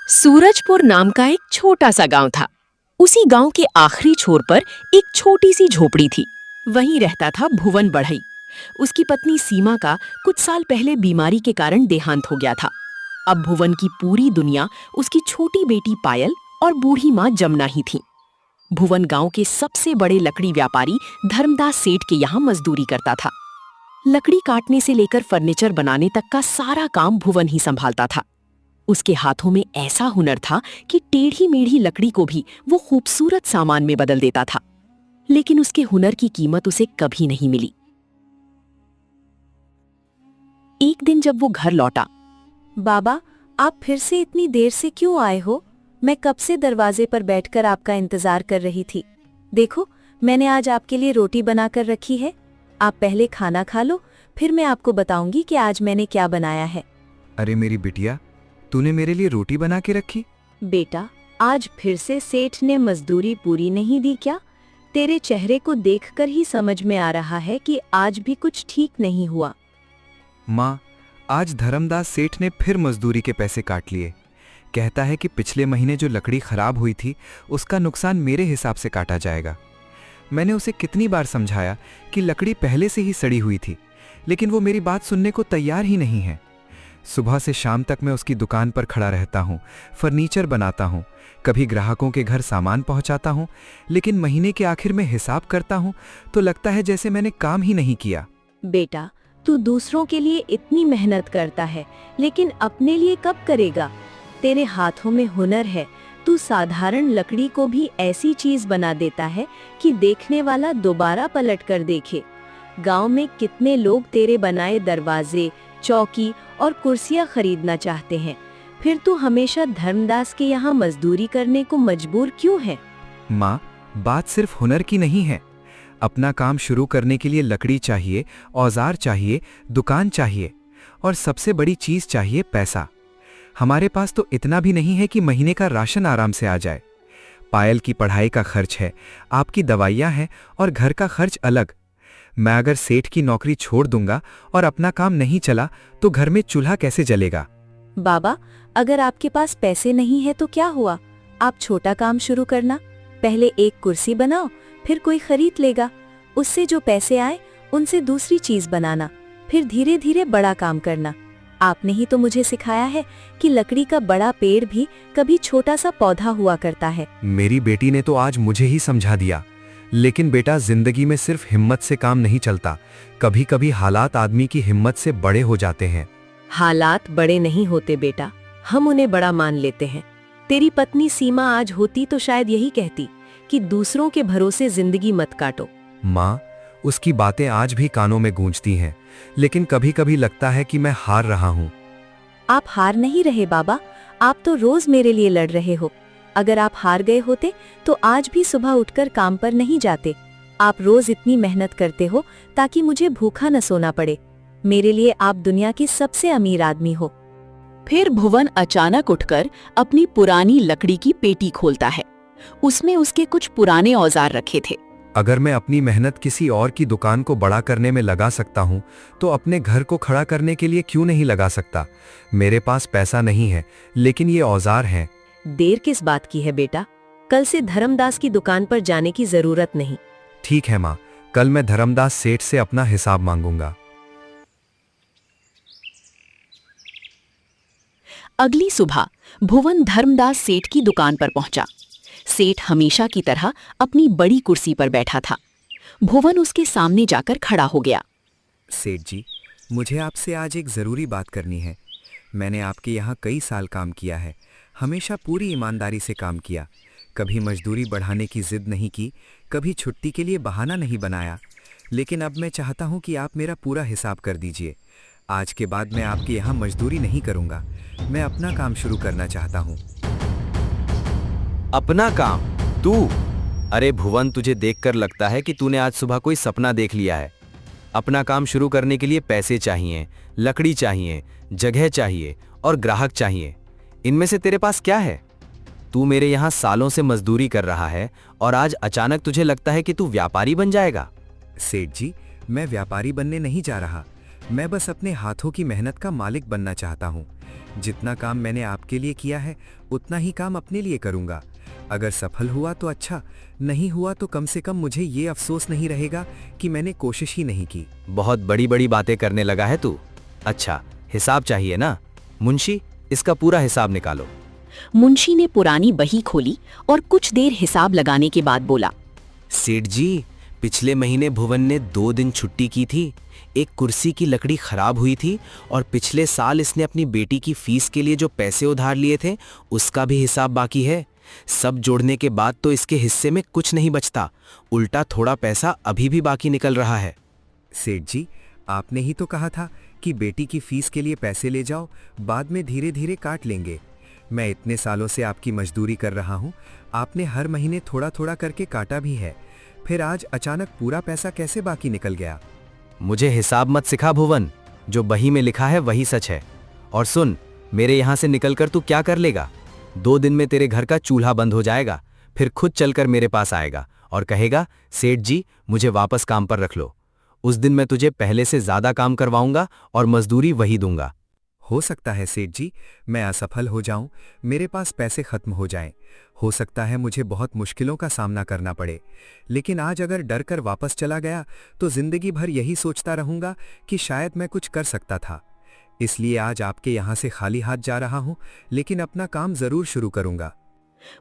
सूरजपुर नाम का एक छोटा सा गांव था। उसी गांव के आखिरी छोर पर एक छोटी सी झोपड़ी थी। वहीं रहता था भुवन बढ़ई। उसकी पत्नी सीमा का कुछ साल पहले बीमारी के कारण देहांत हो गया था। अब भुवन की पूरी दुनिया उसकी छोटी बेटी पायल और बूढ़ी माँ जमुना ही थी। भुवन गांव के सबसे बड़े लकड़ी व्यापारी धर्मदास सेठ के यहाँ मजदूरी करता था। लकड़ी काटने से लेकर फर्नीचर बनाने तक का सारा काम भुवन ही संभालता था। उसके हाथों में ऐसा हुनर था कि टेढ़ी मेढ़ी लकड़ी को भी वो खूबसूरत सामान में बदल देता था। लेकिन उसके हुनर की कीमत उसे कभी नहीं मिली। एक दिन जब वो घर लौटा, बाबा, आप फिर से इतनी देर से क्यों आए हो? मैं कब से दरवाजे पर बैठकर आपका इंतजार कर रही थी। देखो, मैंने आज आपके लिए रोटी बनाकर रखी है। आप पहले खाना खा लो, फिर मैं आपको बताऊंगी कि आज मैंने क्या बनाया है। अरे मेरी बिटिया, तूने मेरे लिए रोटी बना के रखी? बेटा, आज फिर से सेठ ने मजदूरी पूरी नहीं दी क्या? तेरे चेहरे को देखकर ही समझ में आ रहा है कि आज भी कुछ ठीक नहीं हुआ। माँ, आज धर्मदास सेठ ने फिर मजदूरी के पैसे काट लिए। कहता है कि पिछले महीने जो लकड़ी खराब हुई थी उसका नुकसान मेरे हिसाब से काटा जाएगा। मैंने उसे कितनी बार समझाया कि लकड़ी पहले से ही सड़ी हुई थी, लेकिन वो मेरी बात सुनने को तैयार ही नहीं है। सुबह से शाम तक मैं उसकी दुकान पर खड़ा रहता हूँ, फर्नीचर बनाता हूँ, कभी ग्राहकों के घर सामान पहुँचाता हूँ, लेकिन महीने के आखिर में हिसाब करता हूँ तो लगता है जैसे मैंने काम ही नहीं किया। बेटा, तू दूसरों के लिए इतनी मेहनत करता है, लेकिन अपने लिए कब करेगा? तेरे हाथों में हुनर है। तू साधारण लकड़ी को भी ऐसी चीज बना देता है कि देखने वाला दोबारा पलट कर देखे। गांव में कितने लोग तेरे बनाए दरवाजे, चौकी और कुर्सियां खरीदना चाहते हैं, फिर तू हमेशा धर्मदास के यहाँ मजदूरी करने को मजबूर क्यों है? माँ, बात सिर्फ हुनर की नहीं है। अपना काम शुरू करने के लिए लकड़ी चाहिए, औजार चाहिए, दुकान चाहिए और सबसे बड़ी चीज चाहिए पैसा। हमारे पास तो इतना भी नहीं है कि महीने का राशन आराम से आ जाए। पायल की पढ़ाई का खर्च है, आपकी दवाइयाँ हैं और घर का खर्च अलग। मैं अगर सेठ की नौकरी छोड़ दूंगा और अपना काम नहीं चला तो घर में चूल्हा कैसे जलेगा? बाबा, अगर आपके पास पैसे नहीं है तो क्या हुआ? आप छोटा काम शुरू करना। पहले एक कुर्सी बनाओ, फिर कोई खरीद लेगा। उससे जो पैसे आए उनसे दूसरी चीज बनाना, फिर धीरे धीरे बड़ा काम करना। आपने ही तो मुझे सिखाया है कि लकड़ी का बड़ा पेड़ भी कभी छोटा सा पौधा हुआ करता है। मेरी बेटी ने तो आज मुझे ही समझा दिया। लेकिन बेटा, जिंदगी में सिर्फ हिम्मत से काम नहीं चलता। कभी कभी हालात आदमी की हिम्मत से बड़े हो जाते हैं। हालात बड़े नहीं होते बेटा, हम उन्हें बड़ा मान लेते हैं। तेरी पत्नी सीमा आज होती तो शायद यही कहती कि दूसरों के भरोसे जिंदगी मत काटो। माँ, उसकी बातें आज भी कानों में गूंजती हैं, लेकिन कभी कभी लगता है कि मैं हार रहा हूँ। आप हार नहीं रहे बाबा, आप तो रोज मेरे लिए लड़ रहे हो। अगर आप हार गए होते तो आज भी सुबह उठकर काम पर नहीं जाते। आप रोज इतनी मेहनत करते हो ताकि मुझे भूखा न सोना पड़े। मेरे लिए आप दुनिया के सबसे अमीर आदमी हो। फिर भुवन अचानक उठकर अपनी पुरानी लकड़ी की पेटी खोलता है। उसमें उसके कुछ पुराने औजार रखे थे। अगर मैं अपनी मेहनत किसी और की दुकान को बड़ा करने में लगा सकता हूँ तो अपने घर को खड़ा करने के लिए क्यों नहीं लगा सकता? मेरे पास पैसा नहीं है, लेकिन ये औजार हैं। देर किस बात की है बेटा? कल से धर्मदास की दुकान पर जाने की जरूरत नहीं। ठीक है माँ, कल मैं धर्मदास सेठ से अपना हिसाब मांगूंगा। अगली सुबह भुवन धर्मदास सेठ की दुकान पर पहुंचा। सेठ हमेशा की तरह अपनी बड़ी कुर्सी पर बैठा था। भुवन उसके सामने जाकर खड़ा हो गया। सेठ जी, मुझे आपसे आज एक ज़रूरी बात करनी है। मैंने आपके यहाँ कई साल काम किया है, हमेशा पूरी ईमानदारी से काम किया। कभी मजदूरी बढ़ाने की जिद नहीं की, कभी छुट्टी के लिए बहाना नहीं बनाया। लेकिन अब मैं चाहता हूँ कि आप मेरा पूरा हिसाब कर दीजिए। आज के बाद मैं आपके यहाँ मजदूरी नहीं करूँगा। मैं अपना काम शुरू करना चाहता हूँ। अपना काम? तू? अरे भुवन, तुझे देखकर लगता है कि तूने आज सुबह कोई सपना देख लिया है। अपना काम शुरू करने के लिए पैसे चाहिए, लकड़ी चाहिए, जगह चाहिए और ग्राहक चाहिए। इनमें से तेरे पास क्या है? तू मेरे यहाँ सालों से मजदूरी कर रहा है और आज अचानक तुझे लगता है कि तू व्यापारी बन जाएगा। सेठ जी, मैं व्यापारी बनने नहीं जा रहा। मैं बस अपने हाथों की मेहनत का मालिक बनना चाहता हूँ। जितना काम मैंने आपके लिए किया है उतना ही काम अपने लिए करूंगा। अगर सफल हुआ तो अच्छा, नहीं हुआ तो कम से कम मुझे ये अफसोस नहीं रहेगा कि मैंने कोशिश ही नहीं की। बहुत बड़ी बड़ी बातें करने लगा है तू। अच्छा, हिसाब चाहिए ना? मुंशी, इसका पूरा हिसाब निकालो। मुंशी ने पुरानी बही खोली और कुछ देर हिसाब लगाने के बाद बोला, सेठ जी, पिछले महीने भुवन ने 2 दिन छुट्टी की थी। एक कुर्सी की लकड़ी खराब हुई थी और पिछले साल इसने अपनी बेटी की फीस के लिए जो पैसे उधार लिए थे उसका भी हिसाब बाकी है। सब जोड़ने के बाद तो इसके हिस्से में कुछ नहीं बचता, उल्टा थोड़ा पैसा अभी भी बाकी निकल रहा है। सेठ जी, आपने ही तो कहा था कि बेटी की फीस के लिए पैसे ले जाओ, बाद में धीरे धीरे काट लेंगे। मैं इतने सालों से आपकी मजदूरी कर रहा हूँ, आपने हर महीने थोड़ा थोड़ा करके काटा भी है, फिर आज अचानक पूरा पैसा कैसे बाकी निकल गया? मुझे हिसाब मत सिखा भुवन, जो बही में लिखा है वही सच है। और सुन, मेरे यहां से निकलकर तू क्या कर लेगा? 2 दिन में तेरे घर का चूल्हा बंद हो जाएगा, फिर खुद चलकर मेरे पास आएगा और कहेगा, सेठ जी मुझे वापस काम पर रख लो। उस दिन मैं तुझे पहले से ज्यादा काम करवाऊंगा और मजदूरी वही दूंगा। हो सकता है सेठ जी, मैं असफल हो जाऊं, मेरे पास पैसे खत्म हो जाएं, हो सकता है मुझे बहुत मुश्किलों का सामना करना पड़े, लेकिन आज अगर डर कर वापस चला गया तो जिंदगी भर यही सोचता रहूंगा कि शायद मैं कुछ कर सकता था। इसलिए आज आपके यहां से खाली हाथ जा रहा हूं, लेकिन अपना काम जरूर शुरू करूंगा।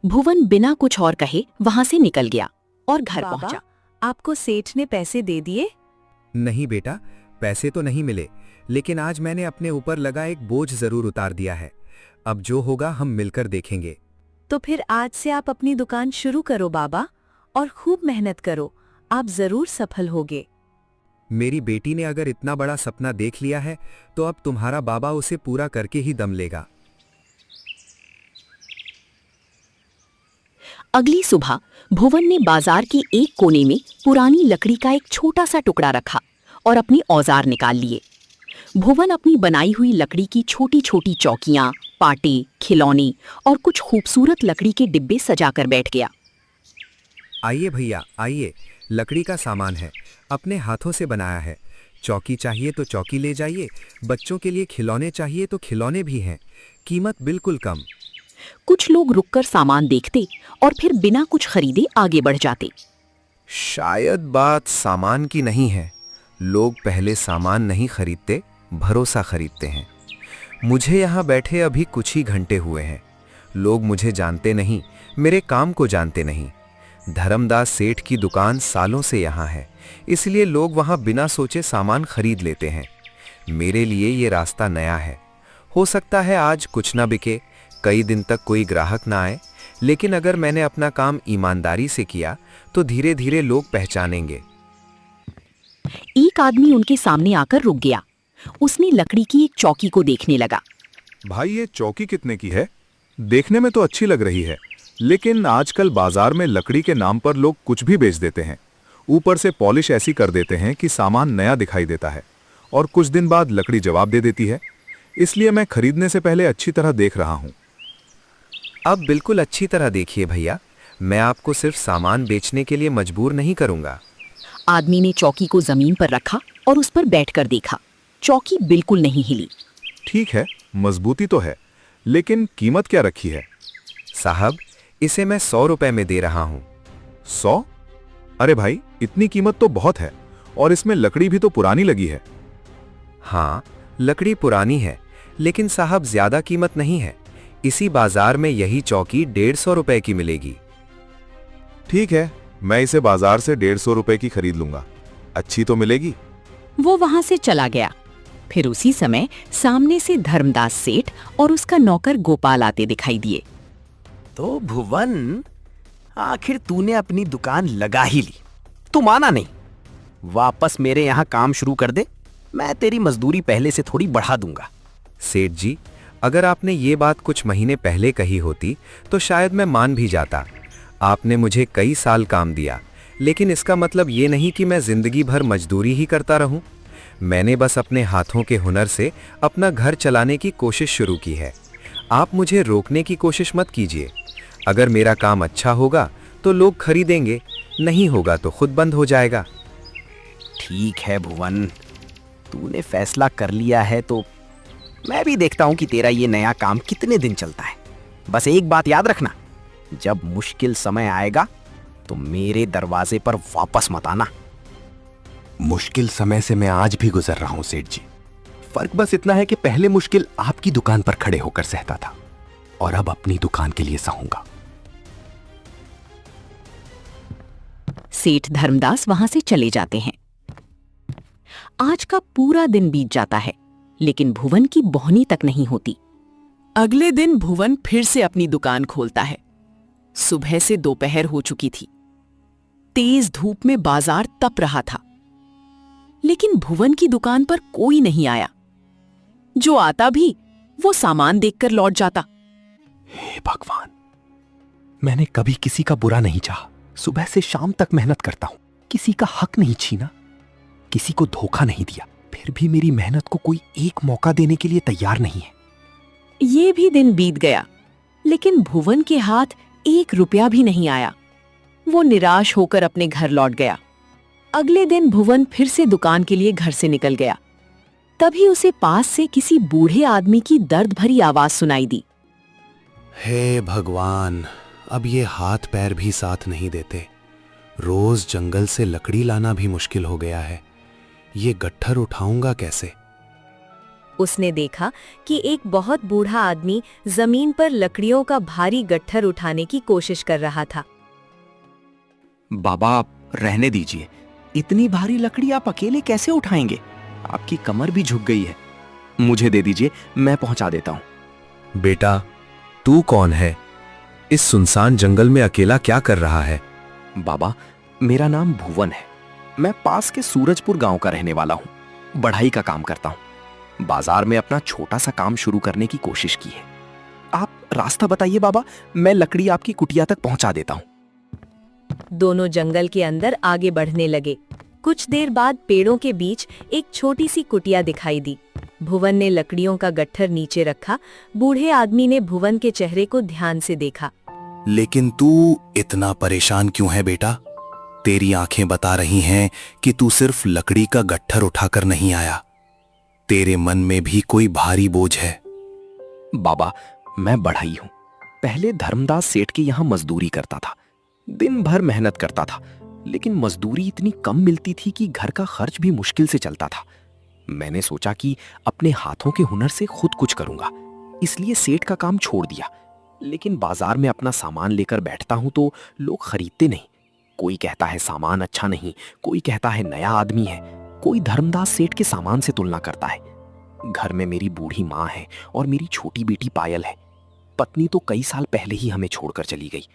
भुवन बिना कुछ और कहे वहां से निकल गया और घर बाबा, पहुंचा। आपको सेठ ने पैसे दे दिए? नहीं बेटा, पैसे तो नहीं मिले, लेकिन आज मैंने अपने ऊपर लगा एक बोझ जरूर उतार दिया है। अब जो होगा हम मिलकर देखेंगे। तो फिर आज से आप अपनी दुकान शुरू करो बाबा, और खूब मेहनत करो, आप जरूर सफल होगे। मेरी बेटी ने अगर इतना बड़ा सपना देख लिया है तो अब तुम्हारा बाबा उसे पूरा करके ही दम लेगा। अगली सुबह भुवन ने बाजार के एक कोने में पुरानी लकड़ी का एक छोटा सा टुकड़ा रखा और अपने औजार निकाल लिए। भुवन अपनी बनाई हुई लकड़ी की छोटी छोटी चौकियां, पाटे, खिलौने और कुछ खूबसूरत लकड़ी के डिब्बे सजाकर बैठ गया। आइए भैया आइए, लकड़ी का सामान है, अपने हाथों से बनाया है। चौकी चाहिए तो चौकी ले जाइए, बच्चों के लिए खिलौने चाहिए तो खिलौने भी हैं, कीमत बिल्कुल कम। कुछ लोग रुककर सामान देखते और फिर बिना कुछ खरीदे आगे बढ़ जाते। शायद बात सामान की नहीं है, लोग पहले सामान नहीं खरीदते, भरोसा खरीदते हैं। मुझे यहाँ बैठे अभी कुछ ही घंटे हुए हैं, लोग मुझे जानते नहीं, मेरे काम को जानते नहीं। धर्मदास सेठ की दुकान सालों से यहाँ है, इसलिए लोग वहाँ बिना सोचे सामान खरीद लेते हैं। मेरे लिए ये रास्ता नया है, हो सकता है आज कुछ ना बिके, कई दिन तक कोई ग्राहक ना आए, लेकिन अगर मैंने अपना काम ईमानदारी से किया तो धीरे धीरे लोग पहचानेंगे। एक आदमी उनके सामने आकर रुक गया। उसने लकड़ी की एक चौकी को देखने लगा। भाई ये चौकी कितने की है? देखने में तो अच्छी लग रही है, लेकिन आजकल बाजार में लकड़ी के नाम पर लोग कुछ भी बेच देते हैं। ऊपर से पॉलिश ऐसी कर देते हैं कि सामान नया दिखाई देता है और कुछ दिन बाद लकड़ी जवाब दे देती है। इसलिए मैं खरीदने से पहले अच्छी तरह देख रहा हूँ। अब बिल्कुल अच्छी तरह देखिए भैया, मैं आपको सिर्फ सामान बेचने के लिए मजबूर नहीं करूंगा। आदमी ने चौकी को जमीन पर रखा और उस पर बैठकर देखा। चौकी बिल्कुल नहीं हिली। ठीक है, मजबूती तो है, लेकिन कीमत क्या रखी है? साहब, इसे मैं 100 रुपए में दे रहा हूँ। 100? अरे भाई, इतनी कीमत तो बहुत है, और इसमें लकड़ी भी तो पुरानी लगी है। हाँ, लकड़ी पुरानी है, लेकिन साहब ज्यादा कीमत नहीं है। इसी बाजार में यही चौकी 150 रुपए की मिलेगी। ठीक है, मैं इसे बाजार से 150 रुपए की खरीद लूंगा। अच्छी तो मिलेगी। वो वहां से चला गया। फिर उसी समय सामने से धर्मदास सेठ और उसका नौकर गोपाल आते दिखाई दिए। तो भुवन, आखिर तूने अपनी दुकान लगा ही ली। तू माना नहीं, वापस मेरे यहाँ काम शुरू कर दे, मैं तेरी मजदूरी पहले से थोड़ी बढ़ा दूंगा। सेठ जी, अगर आपने ये बात कुछ महीने पहले कही होती तो शायद मैं मान भी जाता। आपने मुझे कई साल काम दिया, लेकिन इसका मतलब ये नहीं कि मैं जिंदगी भर मजदूरी ही करता रहूं। मैंने बस अपने हाथों के हुनर से अपना घर चलाने की कोशिश शुरू की है। आप मुझे रोकने की कोशिश मत कीजिए। अगर मेरा काम अच्छा होगा तो लोग खरीदेंगे, नहीं होगा तो खुद बंद हो जाएगा। ठीक है भुवन, तूने फैसला कर लिया है तो मैं भी देखता हूं कि तेरा ये नया काम कितने दिन चलता है। बस एक बात याद रखना, जब मुश्किल समय आएगा तो मेरे दरवाजे पर वापस मत आना। मुश्किल समय से मैं आज भी गुजर रहा हूं सेठ जी। फर्क बस इतना है कि पहले मुश्किल आपकी दुकान पर खड़े होकर सहता था और अब अपनी दुकान के लिए सहूंगा। सेठ धर्मदास वहां से चले जाते हैं। आज का पूरा दिन बीत जाता है, लेकिन भुवन की बोहनी तक नहीं होती। अगले दिन भुवन फिर से अपनी दुकान खोलता है। सुबह से दोपहर हो चुकी थी। तेज धूप में बाजार तप रहा था, लेकिन भुवन की दुकान पर कोई नहीं आया। जो आता भी वो सामान देखकर लौट जाता। हे भगवान, मैंने कभी किसी का बुरा नहीं चाहा। सुबह से शाम तक मेहनत करता हूं, किसी का हक नहीं छीना, किसी को धोखा नहीं दिया, फिर भी मेरी मेहनत को कोई एक मौका देने के लिए तैयार नहीं है। ये भी दिन बीत गया, लेकिन भुवन के हाथ 1 रुपया भी नहीं आया। वो निराश होकर अपने घर लौट गया। अगले दिन भुवन फिर से दुकान के लिए घर से निकल गया। तभी उसे पास से किसी बूढ़े आदमी की दर्द भरी आवाज सुनाई दी। हे भगवान, अब ये हाथ पैर भी साथ नहीं देते। रोज जंगल से लकड़ी लाना भी मुश्किल हो गया है। ये गट्ठर उठाऊंगा कैसे? उसने देखा कि एक बहुत बूढ़ा आदमी जमीन पर लकड़ियों का भारी गट्ठर उठाने की कोशिश कर रहा था। बाबा, आप रहने दीजिए। इतनी भारी लकड़ी आप अकेले कैसे उठाएंगे? आपकी कमर भी झुक गई है। मुझे दे दीजिए, मैं पहुंचा देता हूं। बेटा, तू कौन है? इस सुनसान जंगल में अकेला क्या कर रहा है? बाबा, मेरा नाम भुवन है। मैं पास के सूरजपुर गांव का रहने वाला हूं। बढ़ाई का काम करता हूं। बाजार में अपना छोटा सा काम शुरू करने की कोशिश की है। आप रास्ता बताइए बाबा, मैं लकड़ी आपकी कुटिया तक पहुंचा देता हूं। दोनों जंगल के अंदर आगे बढ़ने लगे। कुछ देर बाद पेड़ों के बीच एक छोटी सी कुटिया दिखाई दी। भुवन ने लकड़ियों का गट्ठर नीचे रखा। बूढ़े आदमी ने भुवन के चेहरे को ध्यान से देखा। लेकिन तू इतना परेशान क्यों है बेटा? तेरी आंखें बता रही हैं कि तू सिर्फ लकड़ी का गट्ठर उठाकर नहीं आया। तेरे मन में भी कोई भारी बोझ है। बाबा, मैं बढ़ई हूं। पहले धर्मदास सेठ के यहां मजदूरी करता था। दिन भर मेहनत करता था, लेकिन मजदूरी इतनी कम मिलती थी कि घर का खर्च भी मुश्किल से चलता था। मैंने सोचा कि अपने हाथों के हुनर से खुद कुछ करूंगा, इसलिए सेठ का काम छोड़ दिया। लेकिन बाजार में अपना सामान लेकर बैठता हूं तो लोग खरीदते नहीं। कोई कहता है सामान अच्छा नहीं, कोई कहता है नया आदमी है, कोई धर्मदास सेठ के सामान से तुलना करता है। घर में मेरी बूढ़ी माँ है और मेरी छोटी बेटी पायल है। पत्नी तो कई साल पहले ही हमें छोड़कर चली गई।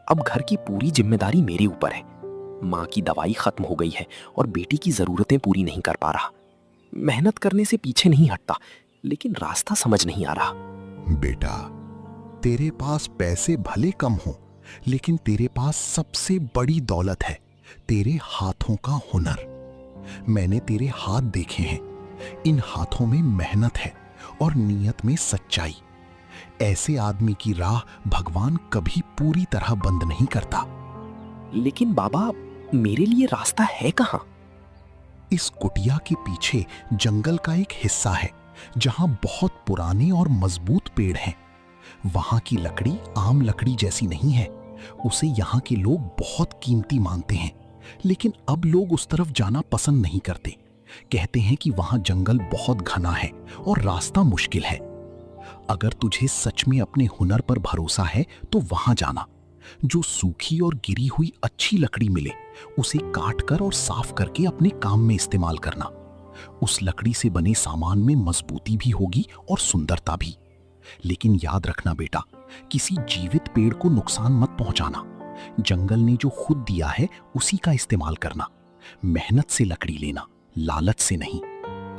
अब घर की पूरी जिम्मेदारी मेरे ऊपर है। माँ की दवाई खत्म हो गई है और बेटी की जरूरतें पूरी नहीं कर पा रहा। मेहनत करने से पीछे नहीं हटता, लेकिन रास्ता समझ नहीं आ रहा। बेटा, तेरे पास पैसे भले कम हो, लेकिन तेरे पास सबसे बड़ी दौलत है, तेरे हाथों का हुनर। मैंने तेरे हाथ देखे हैं। इन हाथों में मेहनत है और नीयत में सच्चाई। ऐसे आदमी की राह भगवान कभी पूरी तरह बंद नहीं करता। लेकिन बाबा, मेरे लिए रास्ता है कहां? इस कुटिया के पीछे जंगल का एक हिस्सा है जहां बहुत पुराने और मजबूत पेड़ हैं। वहां की लकड़ी आम लकड़ी जैसी नहीं है। उसे यहाँ के लोग बहुत कीमती मानते हैं, लेकिन अब लोग उस तरफ जाना पसंद नहीं करते। कहते हैं कि वहां जंगल बहुत घना है और रास्ता मुश्किल है। अगर तुझे सच में अपने हुनर पर भरोसा है तो वहां जाना। जो सूखी और गिरी हुई अच्छी लकड़ी मिले उसे काट कर और साफ करके अपने काम में इस्तेमाल करना। उस लकड़ी से बने सामान में मजबूती भी होगी और सुंदरता भी। लेकिन याद रखना बेटा, किसी जीवित पेड़ को नुकसान मत पहुंचाना। जंगल ने जो खुद दिया है उसी का इस्तेमाल करना। मेहनत से लकड़ी लेना, लालच से नहीं।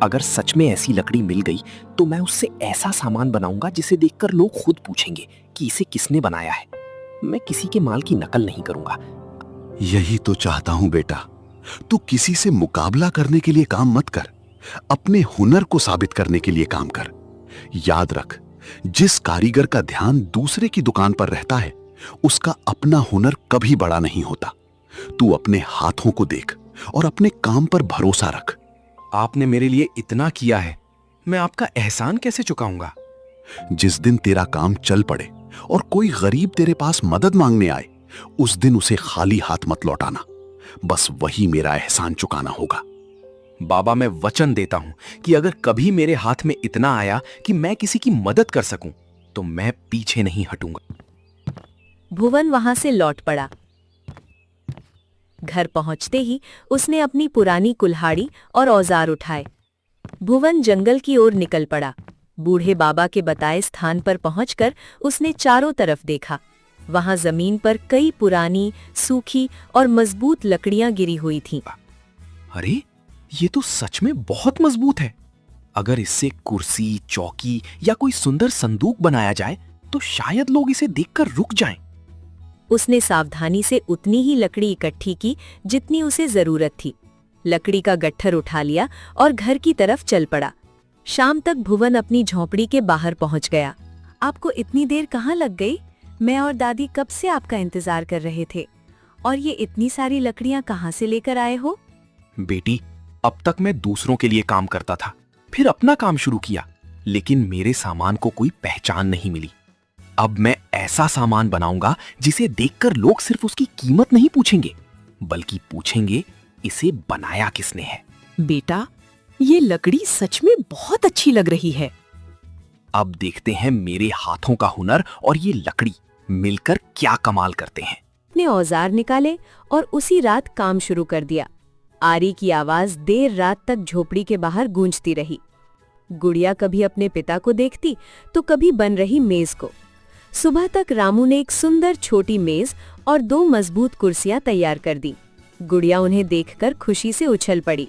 अगर सच में ऐसी लकड़ी मिल गई तो मैं उससे ऐसा सामान बनाऊंगा जिसे देखकर लोग खुद पूछेंगे कि इसे किसने बनाया है। मैं किसी के माल की नकल नहीं करूंगा। यही तो चाहता हूं बेटा। तू किसी से मुकाबला करने के लिए काम मत कर, अपने हुनर को साबित करने के लिए काम कर। याद रख, जिस कारीगर का ध्यान दूसरे की दुकान पर रहता है उसका अपना हुनर कभी बड़ा नहीं होता। तू अपने हाथों को देख और अपने काम पर भरोसा रख। आपने मेरे लिए इतना किया है, मैं आपका एहसान कैसे चुकाऊंगा? जिस दिन तेरा काम चल पड़े और कोई गरीब तेरे पास मदद मांगने आए, उस दिन उसे खाली हाथ मत लौटाना। बस वही मेरा एहसान चुकाना होगा। बाबा, मैं वचन देता हूं कि अगर कभी मेरे हाथ में इतना आया कि मैं किसी की मदद कर सकूं, तो मैं पीछे नहीं हटूंगा। भुवन वहां से लौट पड़ा। घर पहुंचते ही उसने अपनी पुरानी कुल्हाड़ी और औजार उठाए। भुवन जंगल की ओर निकल पड़ा। बूढ़े बाबा के बताए स्थान पर पहुंचकर उसने चारों तरफ देखा। वहां जमीन पर कई पुरानी, सूखी और मजबूत लकड़ियां गिरी हुई थीं। अरे, ये तो सच में बहुत मजबूत है। अगर इससे कुर्सी, चौकी या कोई सुंदर संदूक बनाया जाए तो शायद लोग इसे देखकर रुक जाएं। उसने सावधानी से उतनी ही लकड़ी इकट्ठी की जितनी उसे जरूरत थी। लकड़ी का गट्ठर उठा लिया और घर की तरफ चल पड़ा। शाम तक भुवन अपनी झोंपड़ी के बाहर पहुंच गया। आपको इतनी देर कहाँ लग गई? मैं और दादी कब से आपका इंतजार कर रहे थे। और ये इतनी सारी लकड़ियां कहाँ से लेकर आए हो? बेटी, अब तक मैं दूसरों के लिए काम करता था, फिर अपना काम शुरू किया, लेकिन मेरे सामान को कोई पहचान नहीं मिली। अब मैं ऐसा सामान बनाऊंगा जिसे देखकर लोग सिर्फ उसकी कीमत नहीं पूछेंगे, बल्कि पूछेंगे इसे बनाया किसने है। बेटा, ये लकड़ी सच में बहुत अच्छी लग रही है। अब देखते हैं मेरे हाथों का हुनर और ये लकड़ी मिलकर क्या कमाल करते हैं। ने औजार निकाले और उसी रात काम शुरू कर दिया। आरी की आवाज देर रात तक झोपड़ी के बाहर गूंजती रही। गुड़िया कभी अपने पिता को देखती तो कभी बन रही मेज को। सुबह तक रामू ने एक सुंदर छोटी मेज और 2 मजबूत कुर्सियां तैयार कर दी। गुड़िया उन्हें देखकर खुशी से उछल पड़ी।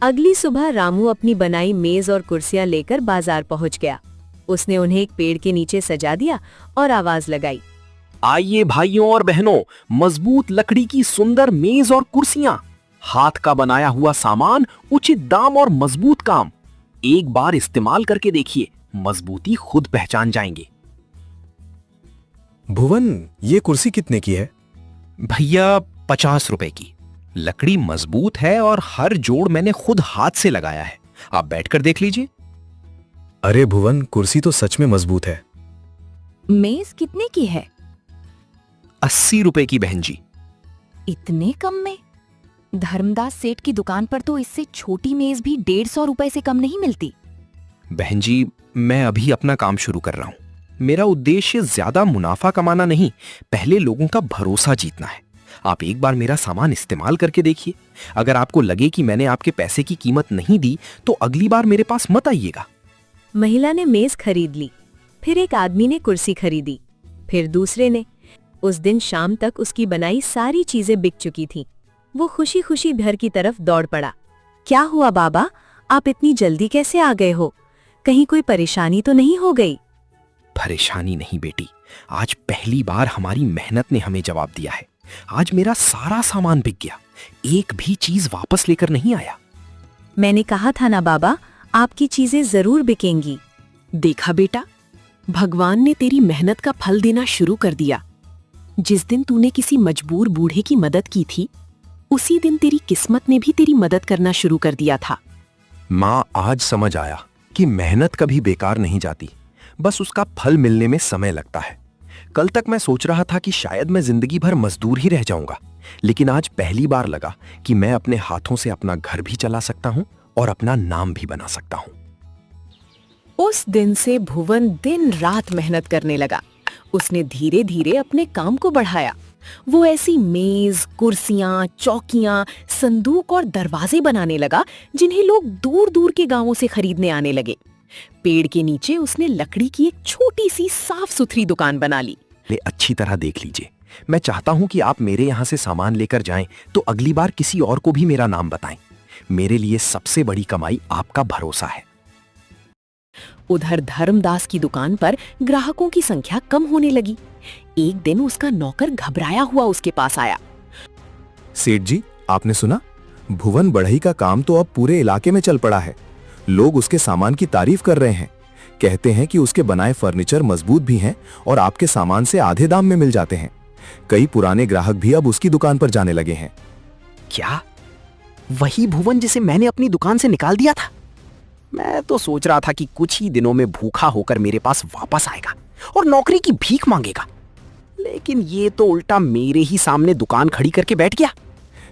अगली सुबह रामू अपनी बनाई मेज और कुर्सियां लेकर बाजार पहुंच गया। उसने उन्हें एक पेड़ के नीचे सजा दिया और आवाज लगाई, आइए भाइयों और बहनों, मजबूत लकड़ी की सुंदर मेज और कुर्सियां, हाथ का बनाया हुआ सामान, उचित दाम और मजबूत काम। एक बार इस्तेमाल करके देखिए, मजबूती खुद पहचान जाएंगे। भुवन, ये कुर्सी कितने की है? भैया, 50 रुपए की। लकड़ी मजबूत है और हर जोड़ मैंने खुद हाथ से लगाया है। आप बैठकर देख लीजिए। अरे भुवन, कुर्सी तो सच में मजबूत है। मेज कितने की है? 80 रुपए की बहन जी। इतने कम में? धर्मदास सेठ की दुकान पर तो इससे छोटी मेज भी 150 रुपए से कम नहीं मिलती। बहन जी, मैं अभी अपना काम शुरू कर रहा हूं। मेरा उद्देश्य ज्यादा मुनाफा कमाना नहीं, पहले लोगों का भरोसा जीतना है। आप एक बार मेरा सामान इस्तेमाल करके देखिए। अगर आपको लगे कि मैंने आपके पैसे की कीमत नहीं दी तो अगली बार मेरे पास मत आइएगा। महिला ने मेज खरीद ली। फिर एक आदमी ने कुर्सी खरीदी, फिर दूसरे ने। उस दिन शाम तक उसकी बनाई सारी चीजें बिक चुकी थीं। वो खुशी खुशी घर की तरफ दौड़ पड़ा। क्या हुआ बाबा, आप इतनी जल्दी कैसे आ गए हो? कहीं कोई परेशानी तो नहीं हो गई? परेशानी नहीं बेटी, आज पहली बार हमारी मेहनत ने हमें जवाब दिया है। आज मेरा सारा सामान बिक गया, एक भी चीज वापस लेकर नहीं आया। मैंने कहा था ना बाबा, आपकी चीजें जरूर बिकेंगी। देखा बेटा, भगवान ने तेरी मेहनत का फल देना शुरू कर दिया। जिस दिन तूने किसी मजबूर बूढ़े की मदद की थी, उसी दिन तेरी किस्मत ने भी तेरी मदद करना शुरू कर दिया था। माँ, आज समझ आया कि मेहनत कभी बेकार नहीं जाती, बस उसका फल मिलने में समय लगता है। कल तक मैं सोच रहा था कि शायद मैं जिंदगी भर मजदूर ही रह जाऊंगा, लेकिन आज पहली बार लगा कि मैं अपने हाथों से अपना घर भी चला सकता हूं और अपना नाम भी बना सकता हूं। उस दिन से भुवन दिन रात मेहनत करने लगा। उसने धीरे धीरे अपने काम को बढ़ाया। वो ऐसी मेज, कुर्सियां, चौकियां, संदूक और दरवाजे बनाने लगा जिन्हें लोग दूर दूर के गांवों से खरीदने आने लगे। पेड़ के नीचे उसने लकड़ी की एक छोटी सी साफ सुथरी दुकान बना ली। अच्छी तरह देख लीजिए, मैं चाहता हूं कि आप मेरे यहां से सामान लेकर जाएं तो अगली बार किसी और को भी मेरा नाम बताएं। मेरे लिए सबसे बड़ी कमाई आपका भरोसा है। उधर धर्मदास की दुकान पर ग्राहकों की संख्या कम होने लगी। एक दिन उसका नौकर घबराया हुआ उसके पास आया। सेठ जी, आपने सुना? भुवन बढ़ई का काम तो अब पूरे इलाके में चल पड़ा है। लोग उसके सामान की तारीफ कर रहे हैं। कहते हैं कि उसके बनाए फर्नीचर मजबूत भी हैं और आपके सामान से आधे दाम में मिल जाते हैं। कई पुराने ग्राहक भी अब उसकी दुकान पर जाने लगे हैं। क्या? वही भुवन जिसे मैंने अपनी दुकान से निकाल दिया था। मैं तो सोच रहा था कि कुछ ही दिनों में भूखा होकर मेरे पास वापस आएगा और नौकरी की भीख मांगेगा, लेकिन ये तो उल्टा मेरे ही सामने दुकान खड़ी करके बैठ गया।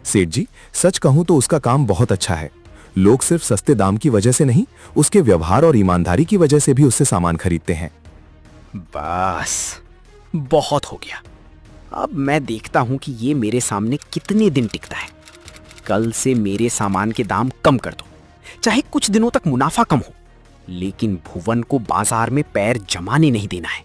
सेठ जी, सच कहूं तो उसका काम बहुत अच्छा है। लोग सिर्फ सस्ते दाम की वजह से नहीं, उसके व्यवहार और ईमानदारी की वजह से भी उससे सामान खरीदते हैं। बस बहुत हो गया। अब मैं देखता हूं कि ये मेरे सामने कितने दिन टिकता है। कल से मेरे सामान के दाम कम कर दो, चाहे कुछ दिनों तक मुनाफा कम हो, लेकिन भुवन को बाजार में पैर जमाने नहीं देना है।